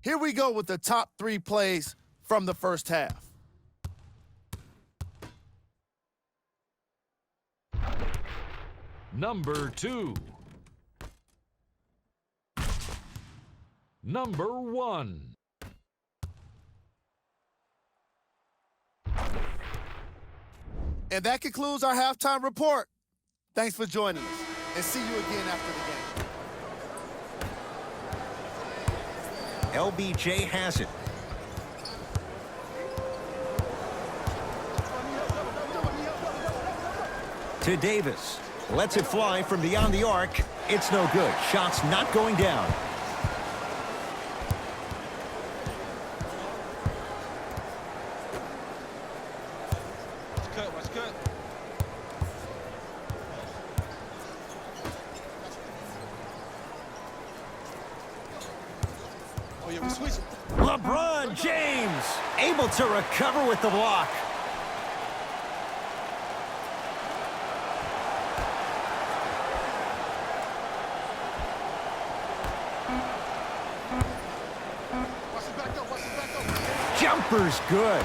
Here we go with the top 3 plays from the first half. Number 2. Number 1. And that concludes our halftime report. Thanks for joining us, and see you again after the game. LBJ has it. To Davis. Lets it fly from beyond the arc. It's no good. Shot's not going down. Watch cut. Oh, yeah, we switching. LeBron James able to recover with the block. Jumper's good.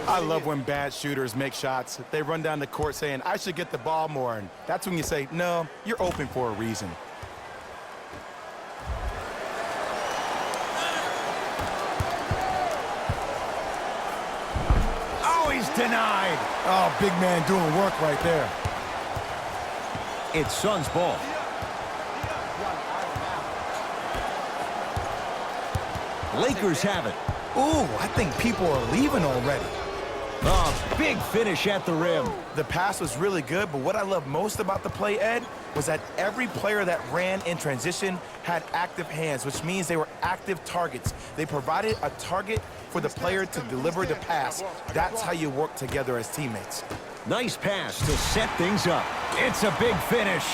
I love when bad shooters make shots. They run down the court saying, I should get the ball more. And that's when you say, no, you're open for a reason. Oh, he's denied. Oh, big man doing work right there. It's Suns ball. Lakers have it. Ooh, I think people are leaving already. Oh, big finish at the rim. The pass was really good, but what I love most about the play, Ed, was that every player that ran in transition had active hands, which means they were active targets. They provided a target for the player to deliver the pass. That's how you work together as teammates. Nice pass to set things up. It's a big finish.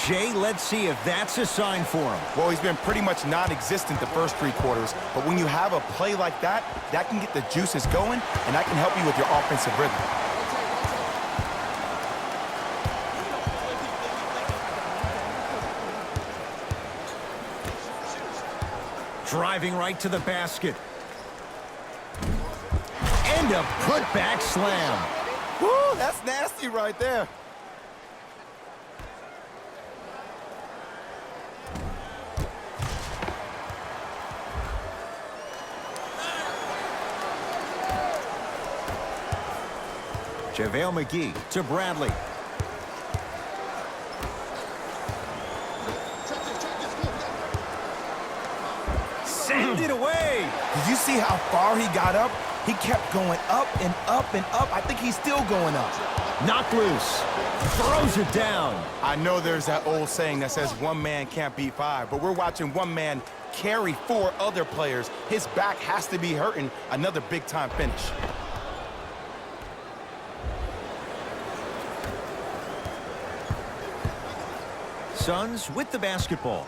Jay, let's see if that's a sign for him. Well, he's been pretty much non-existent the first 3 quarters, but when you have a play like that, that can get the juices going, and that can help you with your offensive rhythm. Driving right to the basket. And a putback slam. Woo, that's nasty right there. JaVale McGee to Bradley. Send it away. Did you see how far he got up? He kept going up and up and up. I think he's still going up. Knocked loose. Throws it down. I know there's that old saying that says one man can't beat 5, but we're watching one man carry 4 other players. His back has to be hurting. Another big-time finish. Suns with the basketball.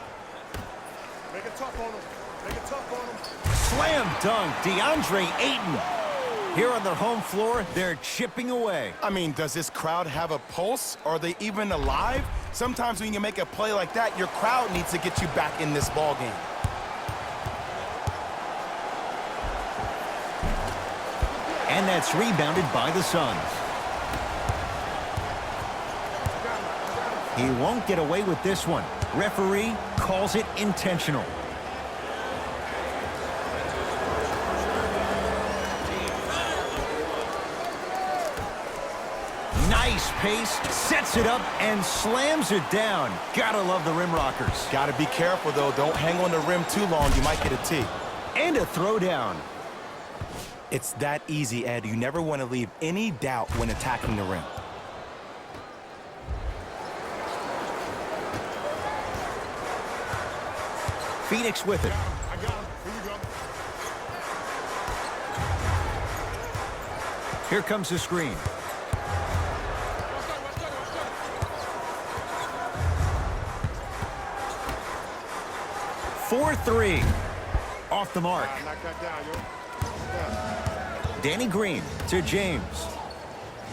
Make it tough on him. Make it tough on him. Slam dunk, DeAndre Ayton. Here on their home floor, they're chipping away. I mean, does this crowd have a pulse? Are they even alive? Sometimes when you make a play like that, your crowd needs to get you back in this ball game. And that's rebounded by the Suns. He won't get away with this one. Referee calls it intentional. Nice pace, sets it up, and slams it down. Gotta love the rim rockers. Gotta be careful, though. Don't hang on the rim too long. You might get a tee. And a throwdown. It's that easy, Ed. You never want to leave any doubt when attacking the rim. Phoenix with it. I got him. Here we go. Here comes the screen. 4-3. Off the mark. Knock that down, yo. Danny Green to James.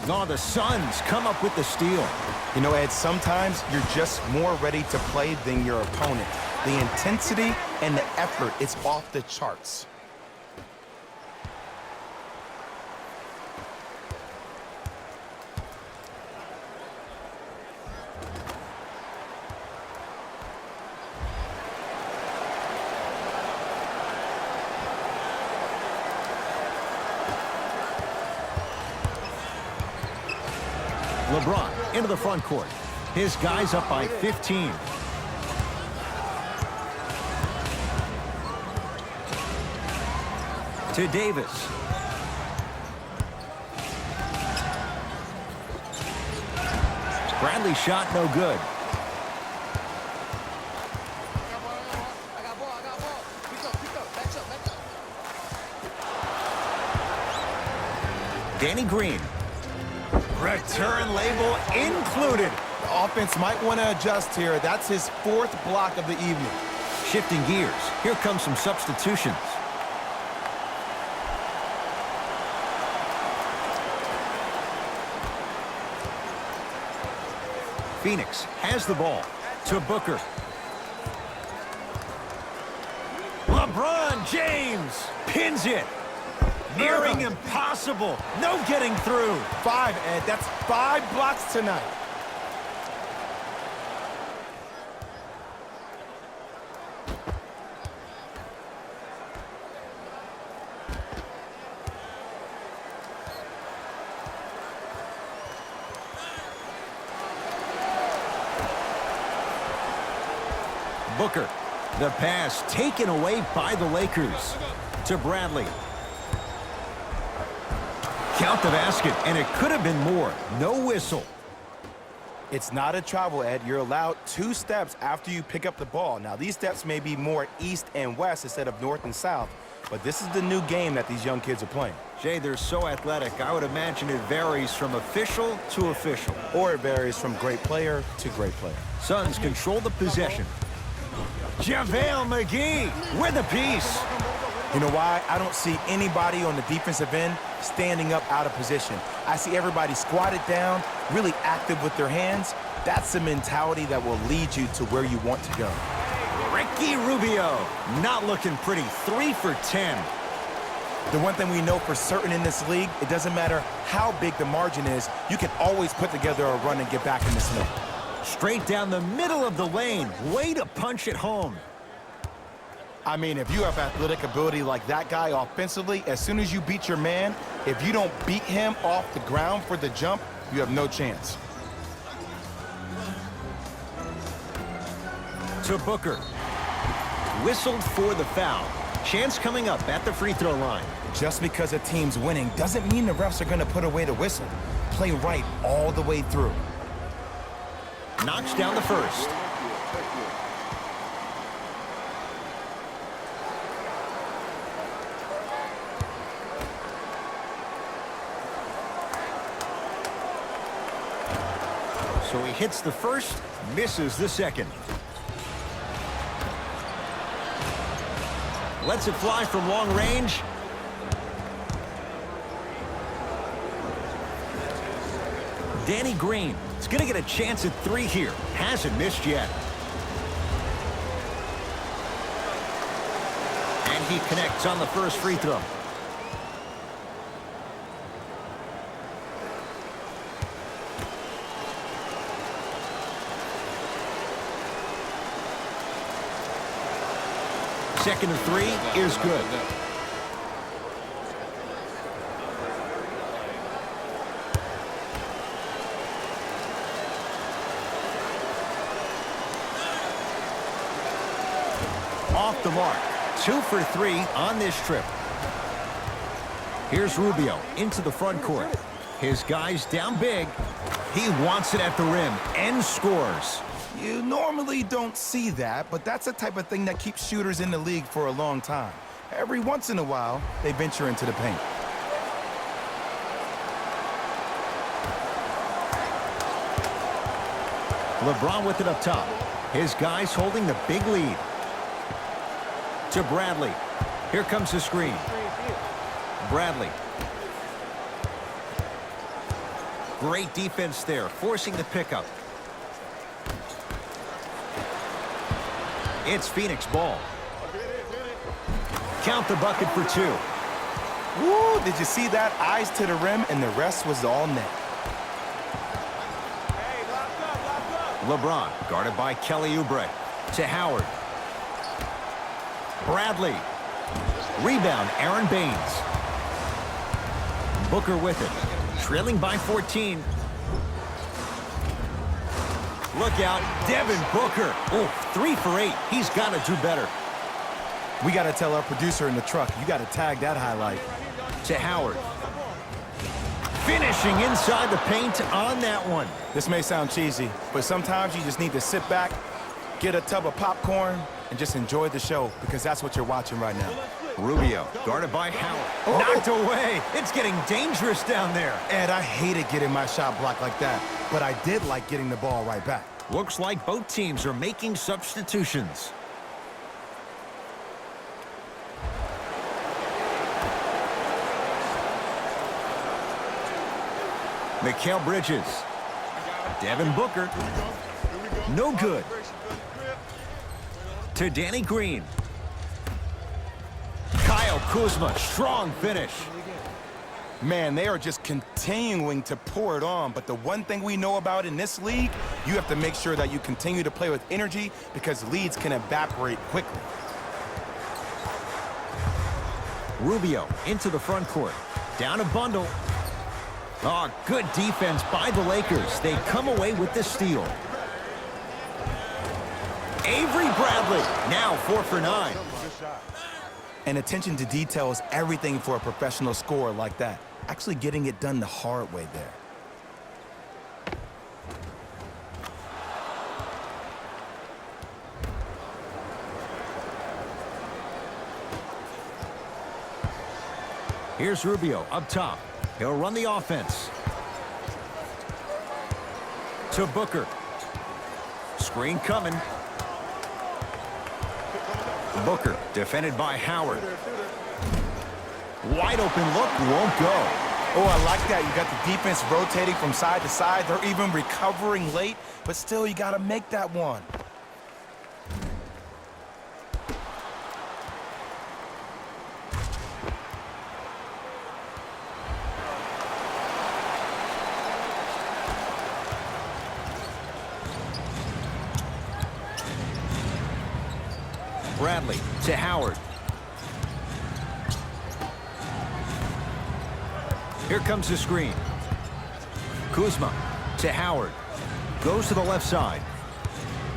Oh, the Suns come up with the steal. You know, Ed, sometimes you're just more ready to play than your opponent. The intensity and the effort, it's off the charts. LeBron into the front court. His guys up by 15. To Davis. Bradley shot no good. Danny Green. Return label included. The offense might want to adjust here. That's his 4th block of the evening. Shifting gears. Here comes some substitutions. Phoenix has the ball to Booker. LeBron James pins it. Nearing impossible. No getting through. 5, Ed. That's 5 blocks tonight. Booker. The pass taken away by the Lakers. To Bradley. Count the basket, and it could have been more. No whistle. It's not a travel, Ed. You're allowed 2 steps after you pick up the ball. Now, these steps may be more east and west instead of north and south, but this is the new game that these young kids are playing. Jay, they're so athletic. I would imagine it varies from official to official. Or it varies from great player to great player. Suns control the possession. JaVale McGee with a piece. You know why? I don't see anybody on the defensive end standing up out of position. I see everybody squatted down, really active with their hands. That's the mentality that will lead you to where you want to go. Ricky Rubio not looking pretty. 3 for 10. The one thing we know for certain in this league, it doesn't matter how big the margin is, you can always put together a run and get back in this middle. Straight down the middle of the lane. Way to punch it home. I mean, if you have athletic ability like that guy offensively, as soon as you beat your man, if you don't beat him off the ground for the jump, you have no chance. To Booker. Whistled for the foul. Chance coming up at the free throw line. Just because a team's winning doesn't mean the refs are going to put away the whistle. Play right all the way through. Knocks down the first. So he hits the first, misses the second. Lets it fly from long range. Danny Green is going to get a chance at 3 here. Hasn't missed yet. And he connects on the first free throw. Second and 3 is good. Off the mark. 2 for 3 on this trip. Here's Rubio into the front court. His guy's down big. He wants it at the rim and scores. You normally don't see that, but that's the type of thing that keeps shooters in the league for a long time. Every once in a while, they venture into the paint. LeBron with it up top. His guys holding the big lead. To Bradley. Here comes the screen. Bradley. Great defense there, forcing the pickup. It's Phoenix ball. Count the bucket for 2. Woo, did you see that? Eyes to the rim, and the rest was all net. LeBron, guarded by Kelly Oubre. To Howard. Bradley. Rebound, Aaron Baines. Booker with it. Trailing by 14. Look out, Devin Booker. Oh, 3 for 8. He's got to do better. We got to tell our producer in the truck, you got to tag that highlight. To Howard. Finishing inside the paint on that one. This may sound cheesy, but sometimes you just need to sit back, get a tub of popcorn, and just enjoy the show, because that's what you're watching right now. Rubio, guarded by Howard. Knocked away. It's getting dangerous down there. Ed, I hated getting my shot blocked like that, but I did like getting the ball right back. Looks like both teams are making substitutions. Mikal Bridges. Devin Booker. No good. To Danny Green. Kyle Kuzma, strong finish. Man, they are just continuing to pour it on, but the one thing we know about in this league, you have to make sure that you continue to play with energy, because leads can evaporate quickly. Rubio into the front court. Down a bundle. Oh, good defense by the Lakers. They come away with the steal. Avery Bradley, now 4 for 9. And attention to detail is everything for a professional scorer like that. Actually getting it done the hard way there. Here's Rubio up top. He'll run the offense. To Booker. Screen coming. Booker, defended by Howard. Wide open look, won't go. Oh, I like that. You got the defense rotating from side to side. They're even recovering late, but still, you got to make that one. Bradley to Howard. Here comes the screen. Kuzma to Howard. Goes to the left side.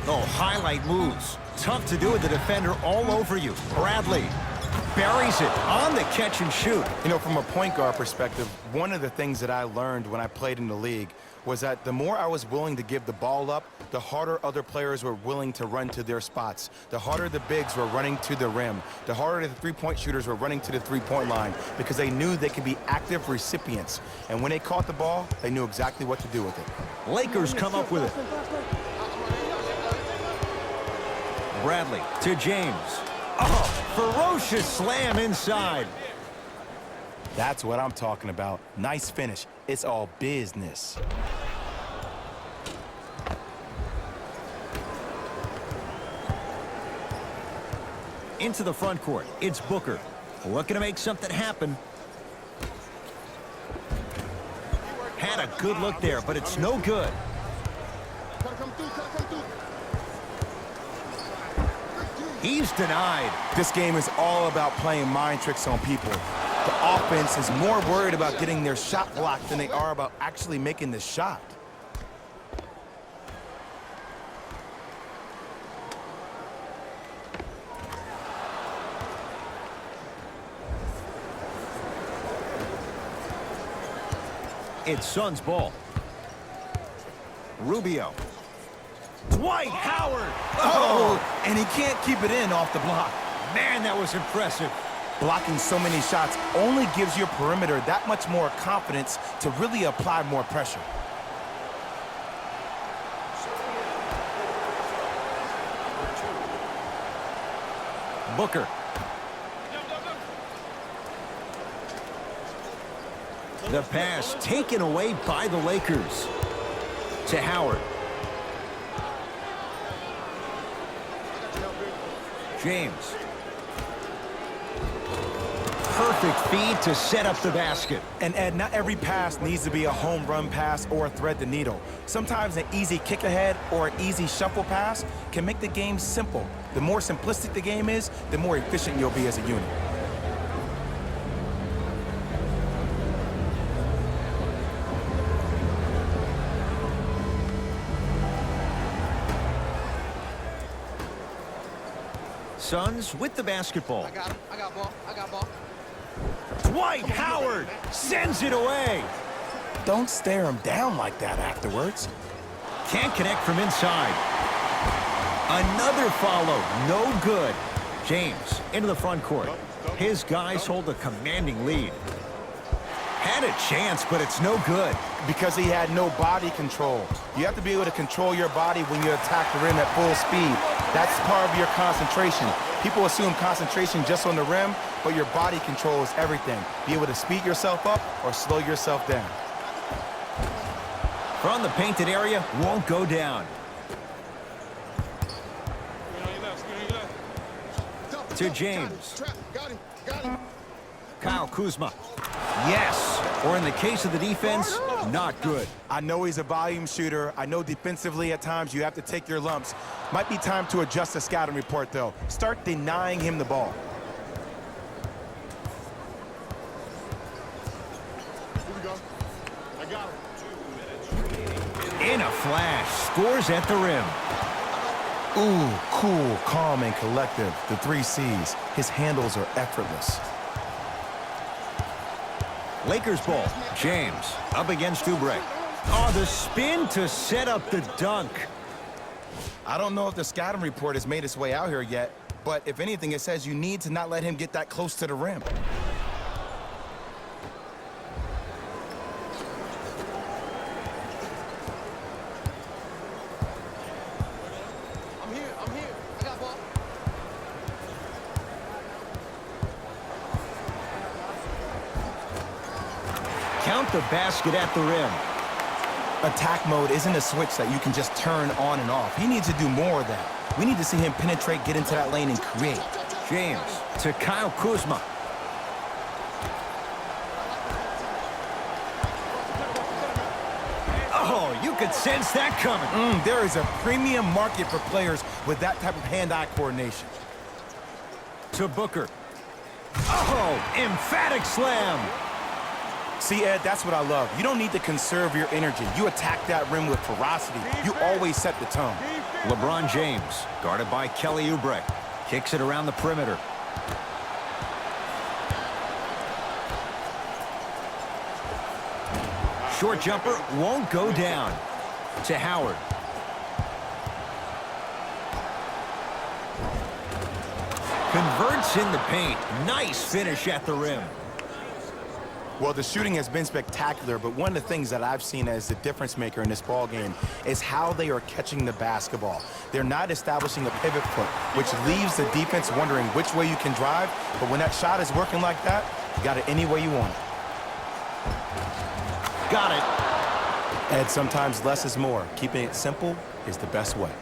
Oh, highlight moves. Tough to do with the defender all over you. Bradley buries it on the catch and shoot. You know, from a point guard perspective, one of the things that I learned when I played in the league was that the more I was willing to give the ball up, the harder other players were willing to run to their spots. The harder the bigs were running to the rim. The harder the three-point shooters were running to the three-point line, because they knew they could be active recipients. And when they caught the ball, they knew exactly what to do with it. Lakers come up with it. Bradley to James. Oh, ferocious slam inside. That's what I'm talking about. Nice finish. It's all business. Into the front court. It's Booker. Looking to make something happen. Had a good look there, but it's no good. He's denied. This game is all about playing mind tricks on people. The offense is more worried about getting their shot blocked than they are about actually making the shot. It's Suns ball. Rubio. Dwight Howard. Oh, and he can't keep it in off the block. Man, that was impressive. Blocking so many shots only gives your perimeter that much more confidence to really apply more pressure. Booker. The pass taken away by the Lakers. To Howard. James. Perfect feed to set up the basket. And Ed, not every pass needs to be a home run pass or thread the needle. Sometimes an easy kick ahead or an easy shuffle pass can make the game simple. The more simplistic the game is, the more efficient you'll be as a unit. Suns with the basketball. I got him. I got ball. I got ball. Dwight Howard sends it away. Don't stare him down like that afterwards. Can't connect from inside. Another follow, no good. James into the front court. His guys hold a commanding lead. Had a chance, but it's no good. Because he had no body control. You have to be able to control your body when you attack the rim at full speed. That's part of your concentration. People assume concentration just on the rim, but your body control is everything. Be able to speed yourself up or slow yourself down. From the painted area, won't go down. To James. Kyle Kuzma. Yes. Or in the case of the defense, not good. I know he's a volume shooter. I know defensively at times you have to take your lumps. Might be time to adjust the scouting report, though. Start denying him the ball. Here we go. I got him. In a flash, scores at the rim. Ooh, cool, calm, and collective. The 3 C's. His handles are effortless. Lakers ball. James up against Oubre. Oh, the spin to set up the dunk. I don't know if the scouting report has made its way out here yet, but if anything, it says you need to not let him get that close to the rim. I'm here. I'm here. I got ball. Count the basket at the rim. Attack mode isn't a switch that you can just turn on and off. He needs to do more of that. We need to see him penetrate, get into that lane, and create. James to Kyle Kuzma. Oh, you could sense that coming. There is a premium market for players with that type of hand-eye coordination. To Booker. Oh, emphatic slam. See, Ed, that's what I love. You don't need to conserve your energy. You attack that rim with ferocity. You always set the tone. LeBron James, guarded by Kelly Oubre. Kicks it around the perimeter. Short jumper won't go down. To Howard. Converts in the paint. Nice finish at the rim. Well, the shooting has been spectacular, but one of the things that I've seen as the difference maker in this ball game is how they are catching the basketball. They're not establishing a pivot foot, which leaves the defense wondering which way you can drive, but when that shot is working like that, you got it any way you want it. Got it. Ed, sometimes less is more. Keeping it simple is the best way.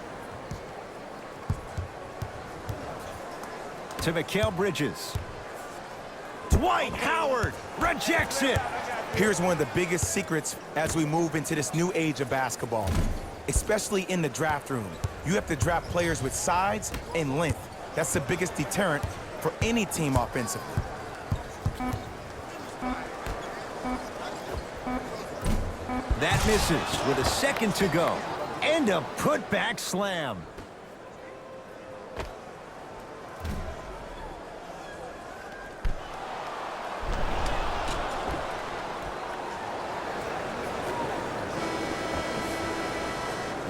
To Mikal Bridges. Dwight Howard rejects it. Here's one of the biggest secrets as we move into this new age of basketball, especially in the draft room. You have to draft players with size and length. That's the biggest deterrent for any team offensively. That misses with a second to go. And a putback slam.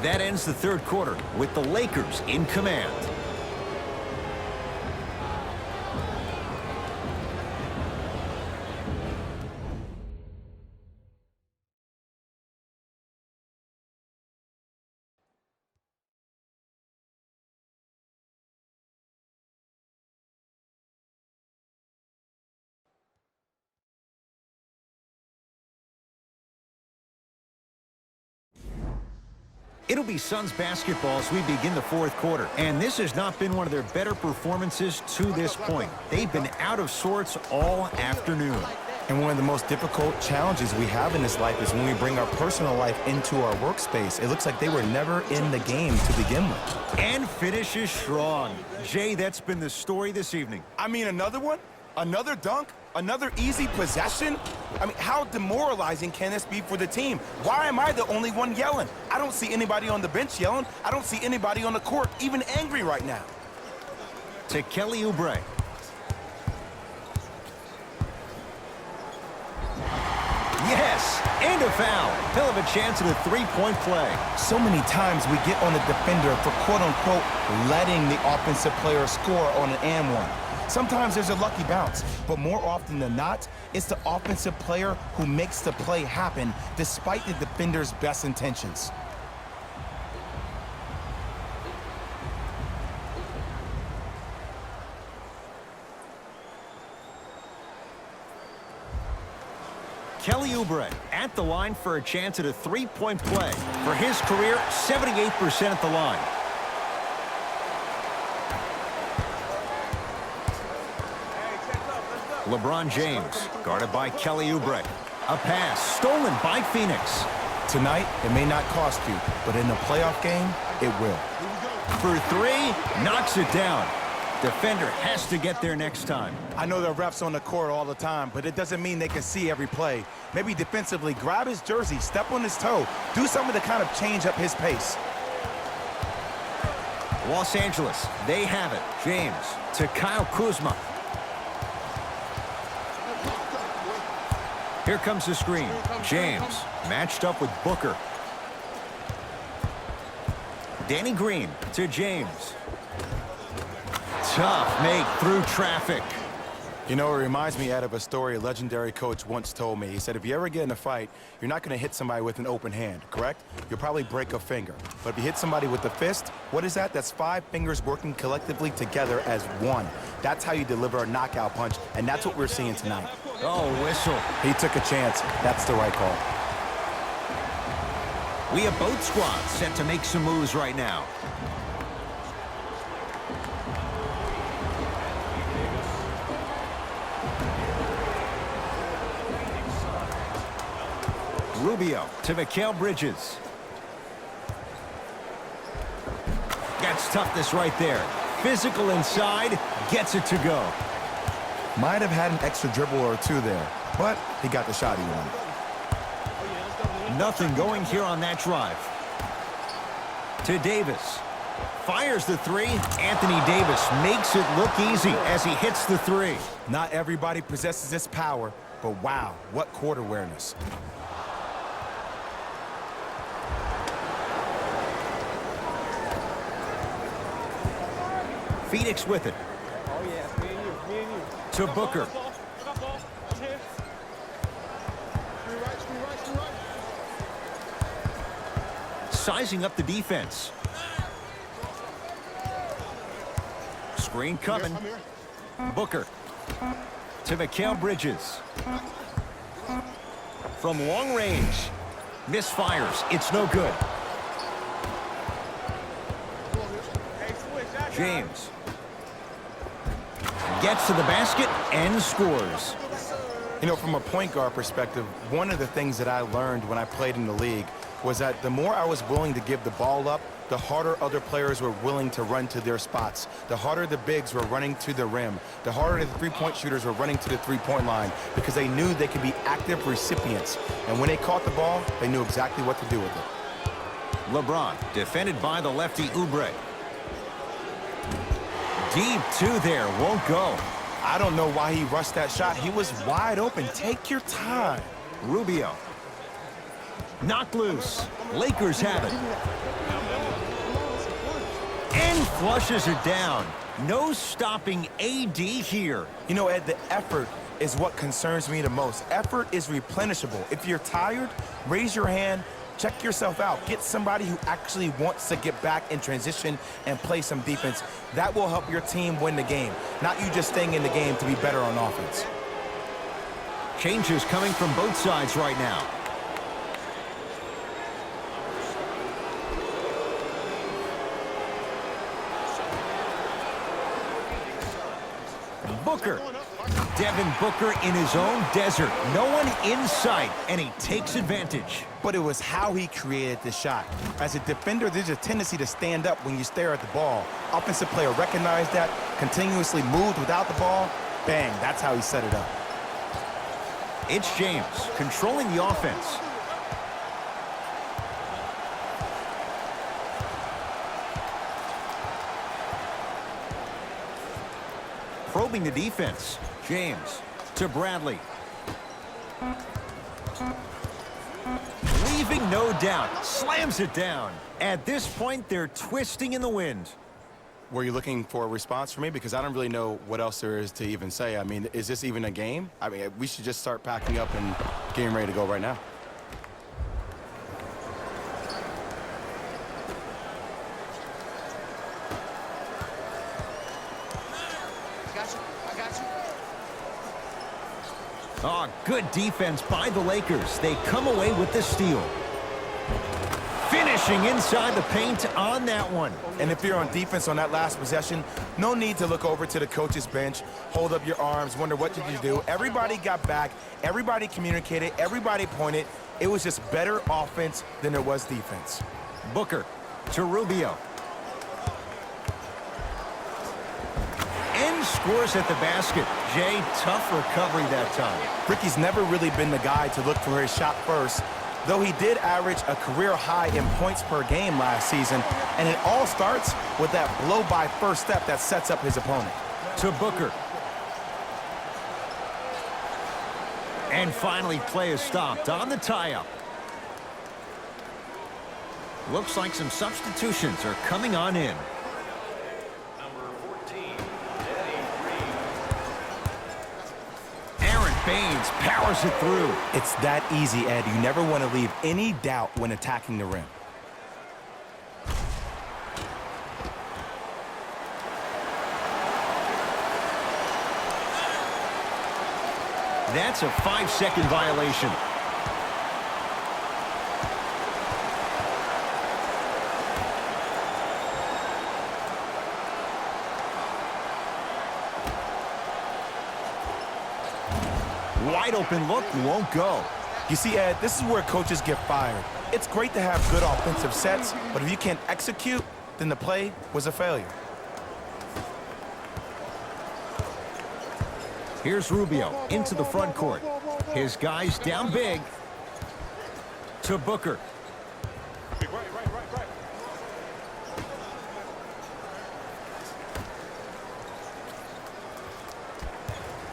That ends the third quarter with the Lakers in command. It'll be Suns basketball as we begin the fourth quarter. And this has not been one of their better performances to this point. They've been out of sorts all afternoon. And one of the most difficult challenges we have in this life is when we bring our personal life into our workspace. It looks like they were never in the game to begin with. And finishes strong. Jay, that's been the story this evening. I mean, another one? Another dunk? Another easy possession? I mean, how demoralizing can this be for the team? Why am I the only one yelling? I don't see anybody on the bench yelling. I don't see anybody on the court even angry right now. To Kelly Oubre. Yes, and a foul. He'll have a chance at a three-point play. So many times we get on the defender for quote-unquote letting the offensive player score on an and one. Sometimes there's a lucky bounce, but more often than not, it's the offensive player who makes the play happen despite the defender's best intentions. Kelly Oubre at the line for a chance at a three-point play. For his career, 78% at the line. LeBron James, guarded by Kelly Oubre. A pass stolen by Phoenix. Tonight, it may not cost you, but in a playoff game, it will. For three, knocks it down. Defender has to get there next time. I know there are refs on the court all the time, but it doesn't mean they can see every play. Maybe defensively, grab his jersey, step on his toe, do something to kind of change up his pace. Los Angeles, they have it. James to Kyle Kuzma. Here comes the screen. James matched up with Booker. Danny Green to James. Tough make through traffic. You know, it reminds me, Ed, of a story a legendary coach once told me. He said, if you ever get in a fight, you're not going to hit somebody with an open hand, correct? You'll probably break a finger. But if you hit somebody with a fist, what is that? That's 5 fingers working collectively together as one. That's how you deliver a knockout punch, and that's what we're seeing tonight. Oh, whistle. He took a chance. That's the right call. We have both squads set to make some moves right now. Rubio to Mikal Bridges. Gets toughness right there. Physical inside, gets it to go. Might have had an extra dribble or two there, but he got the shot he wanted. Nothing going here on that drive. To Davis. Fires the three. Anthony Davis makes it look easy as he hits the three. Not everybody possesses this power, but wow, what court awareness. Phoenix with it. Oh, yeah, it's me and you. To Booker. Sizing up the defense. Screen coming. Booker. To Mikal Bridges. From long range. Misfires. It's no good. James. Gets to the basket and scores. You know, from a point guard perspective, one of the things that I learned when I played in the league was that the more I was willing to give the ball up, the harder other players were willing to run to their spots. The harder the bigs were running to the rim. The harder the three-point shooters were running to the three-point line because they knew they could be active recipients. And when they caught the ball, they knew exactly what to do with it. LeBron, defended by the lefty Oubre. Deep two there, won't go. I don't know why he rushed that shot. He was wide open. Take your time. Rubio. Knocked loose. Lakers have it. And flushes it down. No stopping AD here. You know, Ed, the effort is what concerns me the most. Effort is replenishable. If you're tired, raise your hand. Check yourself out. Get somebody who actually wants to get back in transition and play some defense. That will help your team win the game, not you just staying in the game to be better on offense. Changes coming from both sides right now. Booker. Devin Booker in his own desert. No one in sight, and he takes advantage. But it was how he created the shot. As a defender, there's a tendency to stand up when you stare at the ball. Offensive player recognized that, continuously moved without the ball. Bang, that's how he set it up. It's James controlling the offense. Probing the defense. James to Bradley. Leaving no doubt. Slams it down. At this point, they're twisting in the wind. Were you looking for a response from me? Because I don't really know what else there is to even say. I mean, is this even a game? I mean, we should just start packing up and getting ready to go right now. I got you. Oh, good defense by the Lakers. They come away with the steal. Finishing inside the paint on that one. And if you're on defense on that last possession, no need to look over to the coach's bench, hold up your arms, wonder what did you do. Everybody got back, everybody communicated, everybody pointed. It was just better offense than there was defense. Booker to Rubio. And scores at the basket. Jay, tough recovery that time. Ricky's never really been the guy to look for his shot first, though he did average a career high in points per game last season, and it all starts with that blow-by first step that sets up his opponent. To Booker. And finally, play is stopped on the tie-up. Looks like some substitutions are coming on in. Baines powers it through. It's that easy, Ed. You never want to leave any doubt when attacking the rim. That's a 5-second violation. Wide open look won't go. You see, Ed, this is where coaches get fired. It's great to have good offensive sets, but if you can't execute, then the play was a failure. Here's Rubio into the front court. His guys down big. To Booker. Right.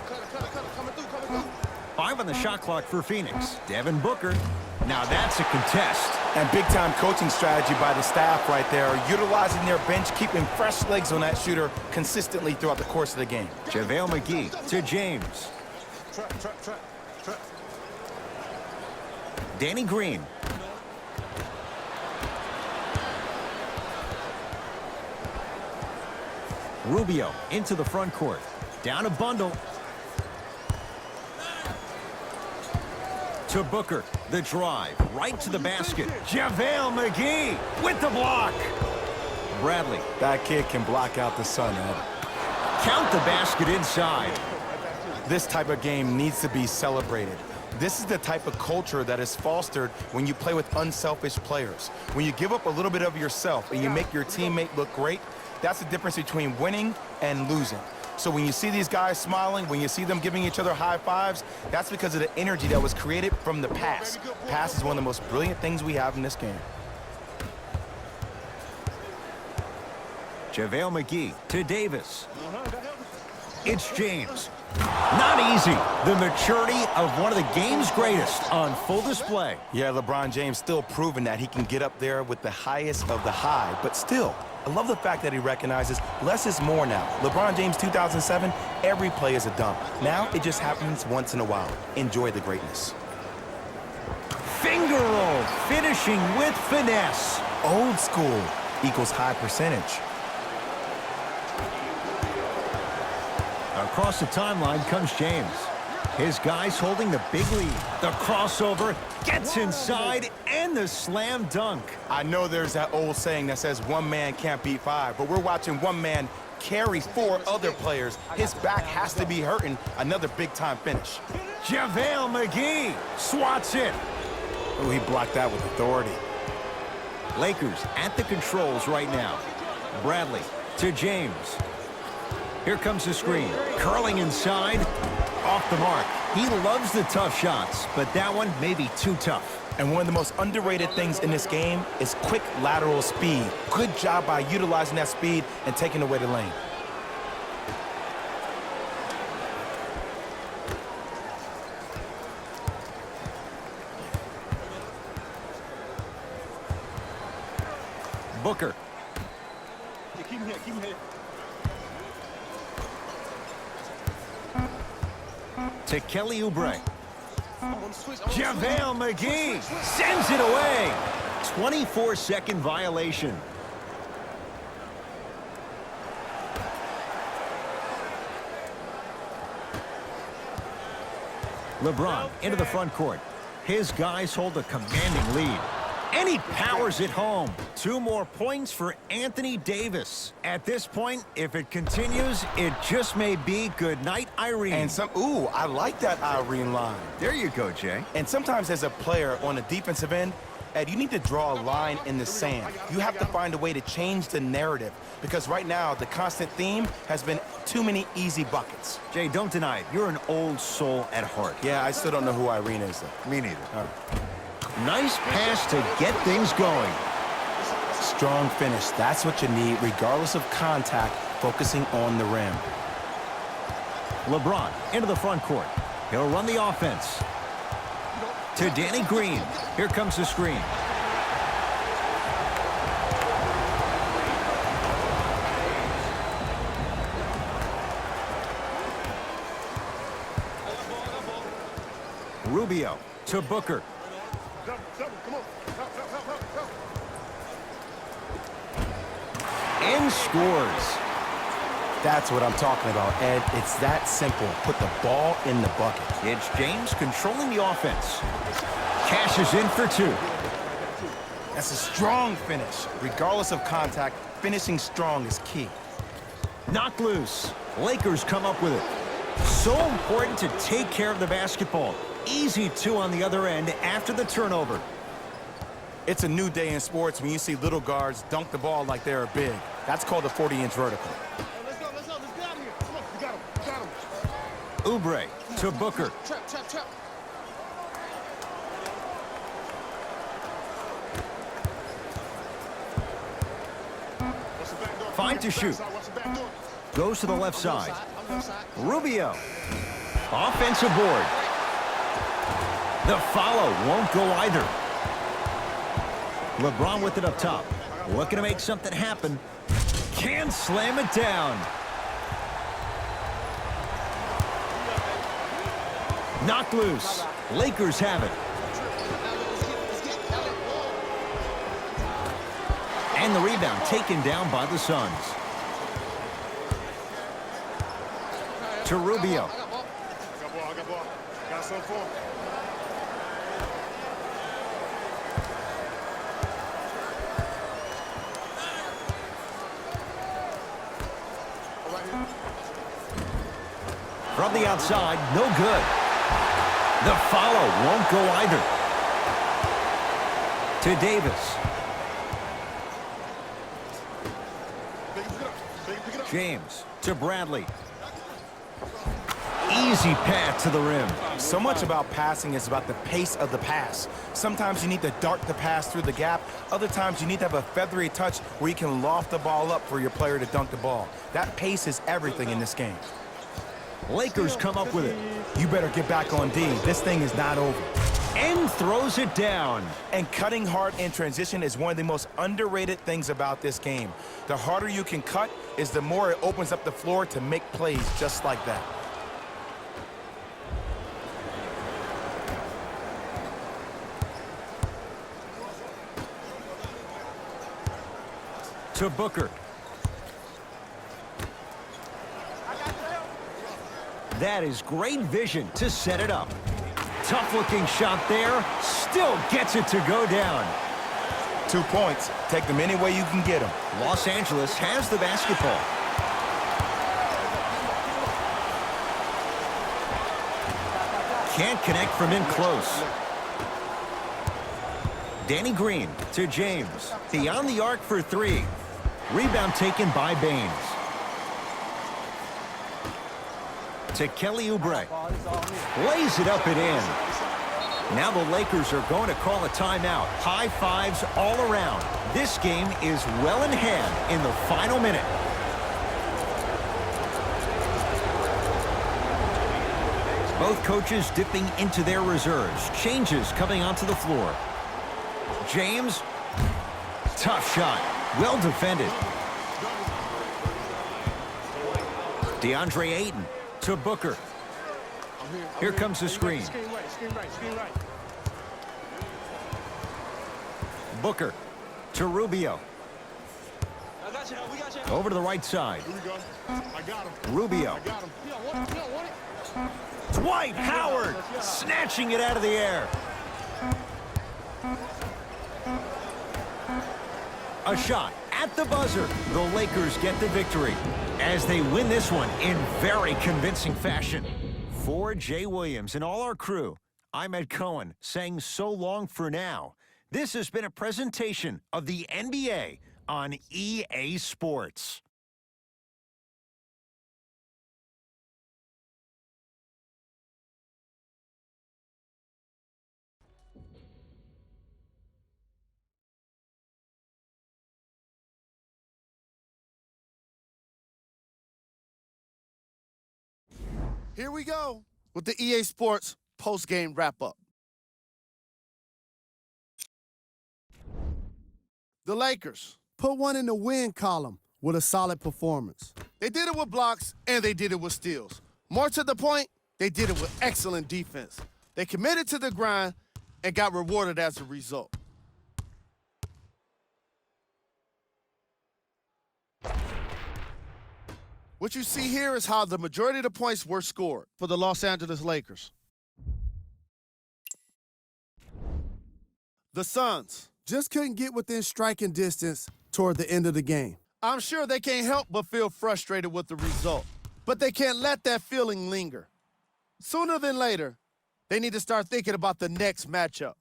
Cutter, coming through. 5 on the shot clock for Phoenix. Devin Booker. Now that's a contest. And big-time coaching strategy by the staff right there, utilizing their bench, keeping fresh legs on that shooter consistently throughout the course of the game. JaVale McGee to James. Trap. Danny Green. Rubio into the front court. Down a bundle. To Booker. The drive. Right to the basket. JaVale McGee with the block. Bradley. That kid can block out the sun, Ed. Count the basket inside. This type of game needs to be celebrated. This is the type of culture that is fostered when you play with unselfish players. When you give up a little bit of yourself and you make your teammate look great, that's the difference between winning and losing. So when you see these guys smiling, when you see them giving each other high fives, that's because of the energy that was created from the pass. Pass is one of the most brilliant things we have in this game. JaVale McGee to Davis. It's James. Not easy. The maturity of one of the game's greatest on full display. Yeah, LeBron James still proving that he can get up there with the highest of the high, but still, I love the fact that he recognizes less is more now. LeBron James 2007, every play is a dunk. Now it just happens once in a while. Enjoy the greatness. Finger roll, finishing with finesse. Old school equals high percentage. Across the timeline comes James. His guys holding the big lead. The crossover gets inside and the slam dunk. I know there's that old saying that says one man can't beat five, but we're watching one man carry 4 other players. His back has to be hurting. Another big-time finish. JaVale McGee swats it. Oh, he blocked that with authority. Lakers at the controls right now. Bradley to James. Here comes the screen. Curling inside. Off the mark. He loves the tough shots, but that one may be too tough. And one of the most underrated things in this game is quick lateral speed. Good job by utilizing that speed and taking away the lane. Booker. Yeah, keep him here, keep him here. To Kelly Oubre. On switch. JaVale McGee sends it away. 24-second violation. LeBron into the front court. His guys hold a commanding lead. And he powers it home. 2 more points for Anthony Davis. At this point, if it continues, it just may be good night, Irene. And ooh, I like that Irene line. There you go, Jay. And sometimes as a player on the defensive end, Ed, you need to draw a line in the sand. You have to find a way to change the narrative because right now the constant theme has been too many easy buckets. Jay, don't deny it. You're an old soul at heart. Yeah, I still don't know who Irene is, though. Me neither. All right. Nice pass to get things going. Strong finish. That's what you need, regardless of contact, focusing on the rim. LeBron into the front court. He'll run the offense. To Danny Green. Here comes the screen. Rubio to Booker. Come on. Help. And scores. That's what I'm talking about, Ed. It's that simple. Put the ball in the bucket. It's James controlling the offense. Cashes in for 2. That's a strong finish. Regardless of contact, finishing strong is key. Knocked loose. Lakers come up with it. So important to take care of the basketball. Easy 2 on the other end after the turnover. It's a new day in sports when you see little guards dunk the ball like they're big. That's called a 40-inch vertical. Let's go. Let's get out of here. Come on, you got him. Oubre to Booker. Trap. Fine to shoot. Goes to the left side. Rubio. Offensive board. The follow won't go either. LeBron with it up top. Looking to make something happen. Can't slam it down. Knocked loose. Lakers have it. And the rebound taken down by the Suns. To Rubio. I got ball. Got some for him. From the outside, no good. The follow won't go either. To Davis. James to Bradley. Easy pass to the rim. So much about passing is about the pace of the pass. Sometimes you need to dart the pass through the gap. Other times you need to have a feathery touch where you can loft the ball up for your player to dunk the ball. That pace is everything in this game. Lakers come up with it. You better get back on D. This thing is not over. And throws it down. And cutting hard in transition is one of the most underrated things about this game. The harder you can cut is the more it opens up the floor to make plays just like that. To Booker. That is great vision to set it up. Tough-looking shot there. Still gets it to go down. 2 points. Take them any way you can get them. Los Angeles has the basketball. Can't connect from in close. Danny Green to James. Beyond the arc for three. Rebound taken by Baines. To Kelly Oubre. Lays it up and in. Now the Lakers are going to call a timeout. High fives all around. This game is well in hand in the final minute. Both coaches dipping into their reserves. Changes coming onto the floor. James. Tough shot. Well defended. DeAndre Ayton to Booker. Here comes the screen. Screen right. Booker to Rubio. Over to the right side. Here we go. I got him. Rubio. I got him. You don't want it. Dwight Howard snatching it out of the air. A shot at the buzzer. The Lakers get the victory as they win this one in very convincing fashion. For Jay Williams and all our crew, I'm Ed Cohen saying so long for now. This has been a presentation of the NBA on EA Sports. Here we go with the EA Sports post-game wrap-up. The Lakers put one in the win column with a solid performance. They did it with blocks, and they did it with steals. More to the point, they did it with excellent defense. They committed to the grind and got rewarded as a result. What you see here is how the majority of the points were scored for the Los Angeles Lakers. The Suns just couldn't get within striking distance toward the end of the game. I'm sure they can't help but feel frustrated with the result, but they can't let that feeling linger. Sooner than later, they need to start thinking about the next matchup.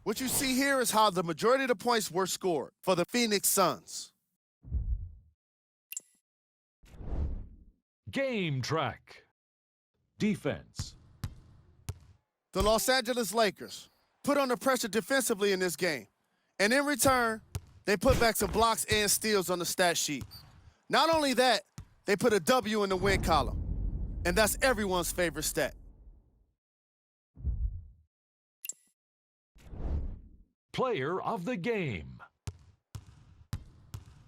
What you see here is how the majority of the points were scored for the Phoenix Suns. Game track. Defense. The Los Angeles Lakers put under pressure defensively in this game. And in return, they put back some blocks and steals on the stat sheet. Not only that, they put a W in the win column. And that's everyone's favorite stat. Player of the game.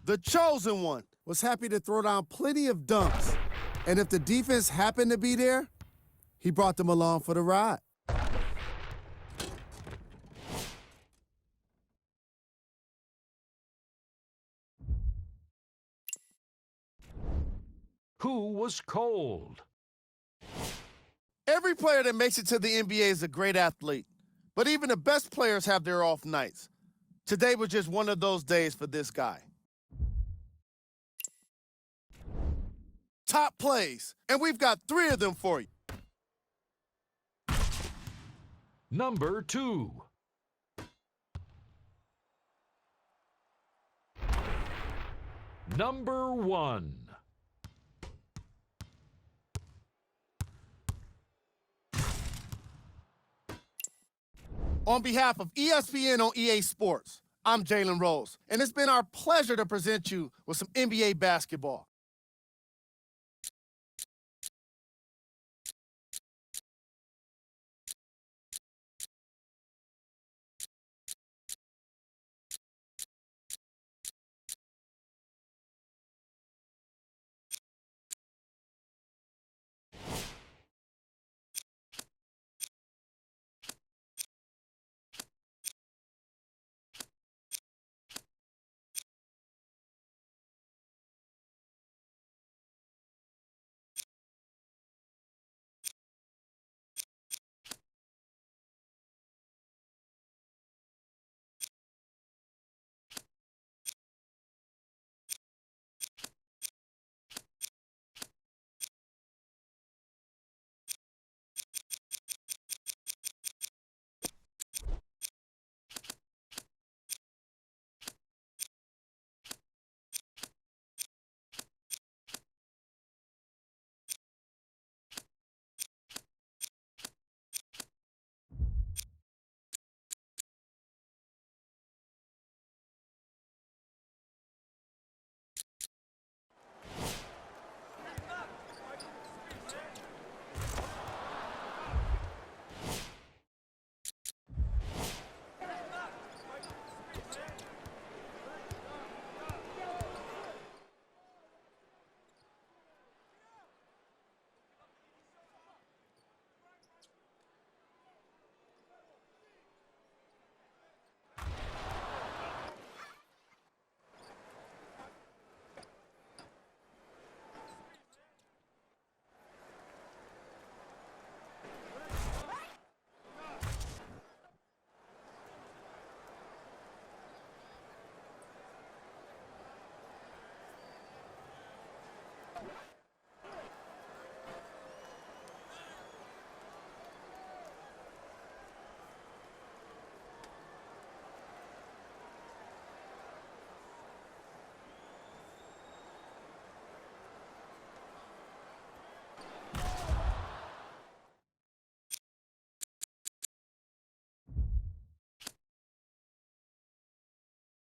The chosen one was happy to throw down plenty of dunks. And if the defense happened to be there, he brought them along for the ride. Who was cold? Every player that makes it to the NBA is a great athlete. But even the best players have their off nights. Today was just one of those days for this guy. Top plays, and we've got 3 of them for you. Number 2. Number 1. On behalf of ESPN on EA Sports, I'm Jalen Rose, and it's been our pleasure to present you with some NBA basketball.